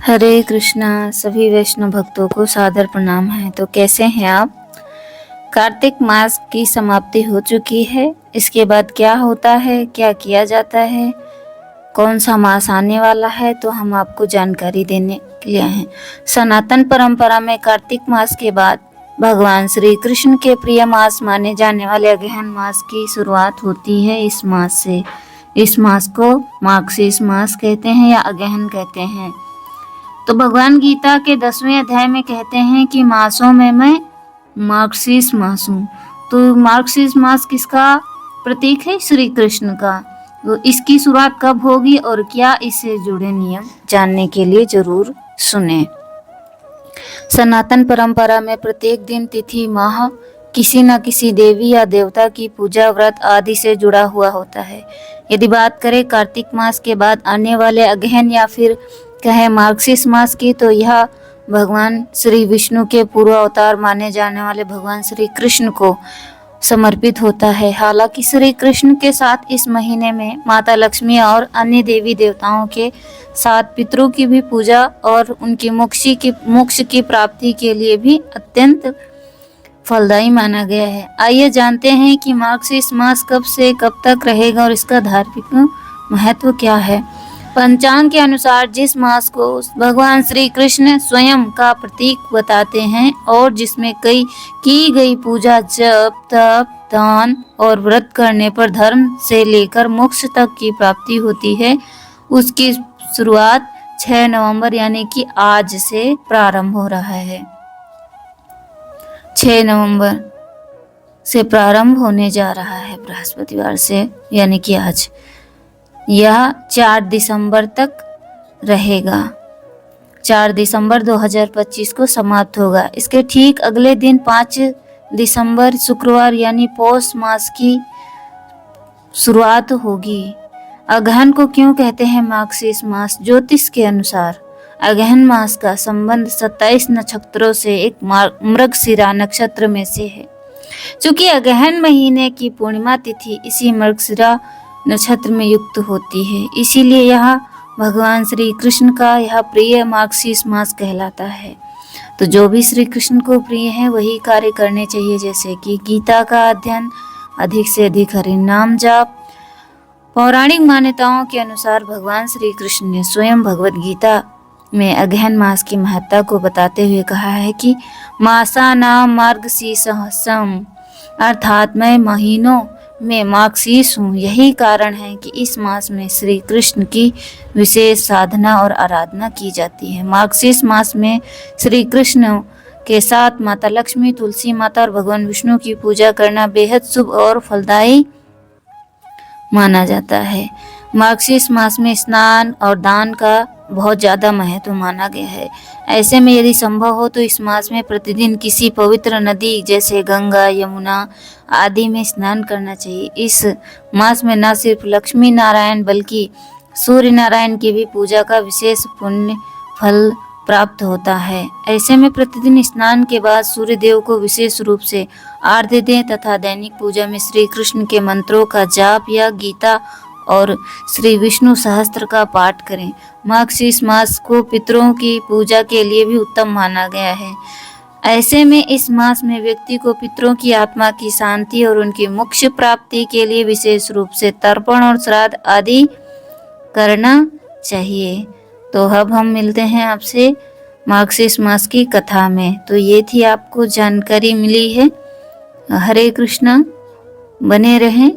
हरे कृष्णा। सभी वैष्णव भक्तों को सादर प्रणाम है। तो कैसे हैं आप? कार्तिक मास की समाप्ति हो चुकी है। इसके बाद क्या होता है, क्या किया जाता है, कौन सा मास आने वाला है, तो हम आपको जानकारी देने के लिए हैं। सनातन परंपरा में कार्तिक मास के बाद भगवान श्री कृष्ण के प्रिय मास माने जाने वाले अगहन मास की शुरुआत होती है। इस मास से इस मास को मार्गशीर्ष मास कहते हैं या अगहन कहते हैं। तो भगवान गीता के 10वें अध्याय में कहते हैं कि मासों में मैं मार्गशीर्ष मास हूँ। तो मार्गशीर्ष मास किसका प्रतीक है? श्री कृष्ण का। तो इसकी शुरुआत कब होगी और क्या इससे जुड़े नियम जानने के लिए जरूर सुने। सनातन परंपरा में प्रत्येक दिन, तिथि, माह किसी न किसी देवी या देवता की पूजा, व्रत आदि से जुड़ा हुआ होता है। यदि बात करें कार्तिक मास के बाद आने वाले अगहन या फिर कहें मार्गशीर्ष मास की, तो यह भगवान श्री विष्णु के पूर्व अवतार माने जाने वाले भगवान श्री कृष्ण को समर्पित होता है। हालांकि श्री कृष्ण के साथ इस महीने में माता लक्ष्मी और अन्य देवी देवताओं के साथ पितरों की भी पूजा और उनकी मोक्ष की प्राप्ति के लिए भी अत्यंत फलदायी माना गया है। आइए जानते हैं कि मार्गशीर्ष मास कब से कब तक रहेगा और इसका धार्मिक महत्व क्या है। पंचांग के अनुसार जिस मास को भगवान श्री कृष्ण स्वयं का प्रतीक बताते हैं और जिसमें की गई पूजा, जप, तप, दान और व्रत करने पर धर्म से लेकर मोक्ष तक की प्राप्ति होती है, उसकी शुरुआत 6 नवंबर यानी कि आज से प्रारंभ हो रहा है। 6 नवंबर से प्रारंभ होने जा रहा है, बृहस्पतिवार से, यानी कि आज। यह 4 दिसंबर तक रहेगा। 4 दिसंबर 2025 को समाप्त होगा। इसके ठीक अगले दिन 5 दिसंबर शुक्रवार यानी पौष मास की शुरुआत होगी। अगहन को क्यों कहते हैं मार्गशीर्ष मास? ज्योतिष के अनुसार अगहन मास का संबंध 27 नक्षत्रों से एक मृगशिरा नक्षत्र में से है। चूंकि अगहन महीने की पूर्णिमा तिथि इसी मृगशिरा नक्षत्र में युक्त होती है, इसीलिए यह भगवान श्री कृष्ण का यह प्रिय मार्गशीर्ष मास कहलाता है। तो जो भी श्री कृष्ण को प्रिय है वही कार्य करने चाहिए, जैसे कि गीता का अध्ययन, अधिक से अधिक हरि नाम जाप। पौराणिक मान्यताओं के अनुसार भगवान श्री कृष्ण ने स्वयं भगवत गीता में अगहन मास की महत्ता को बताते हुए कहा है कि मासा नाम मार्गशीर्षम, अर्थात मैं महीनों में मार्गशीर्ष हूँ। यही कारण है कि इस मास में श्री कृष्ण की विशेष साधना और आराधना की जाती है। मार्गशीर्ष मास में श्री कृष्ण के साथ माता लक्ष्मी, तुलसी माता और भगवान विष्णु की पूजा करना बेहद शुभ और फलदायी माना जाता है। मार्गशीर्ष मास में स्नान और दान का बहुत ज़्यादा महत्व माना गया है। ऐसे में यदि संभव हो तो इस मास में प्रतिदिन किसी पवित्र नदी जैसे गंगा, यमुना आदि में स्नान करना चाहिए। इस मास में न सिर्फ लक्ष्मी नारायण बल्कि सूर्य नारायण की भी पूजा का विशेष पुण्य फल प्राप्त होता है। ऐसे में प्रतिदिन स्नान के बाद सूर्य देव को विशेष रूप से आरती दें तथा दैनिक पूजा में श्री कृष्ण के मंत्रों का जाप या गीता और श्री विष्णु सहस्त्र का पाठ करें। मार्गशीर्ष मास को पितरों की पूजा के लिए भी उत्तम माना गया है। ऐसे में इस मास में व्यक्ति को पितरों की आत्मा की शांति और उनकी मोक्ष प्राप्ति के लिए विशेष रूप से तर्पण और श्राद्ध आदि करना चाहिए। तो अब हम मिलते हैं आपसे मार्गशीर्ष मास की कथा में। तो ये थी आपको जानकारी मिली है। हरे कृष्णा, बने रहें।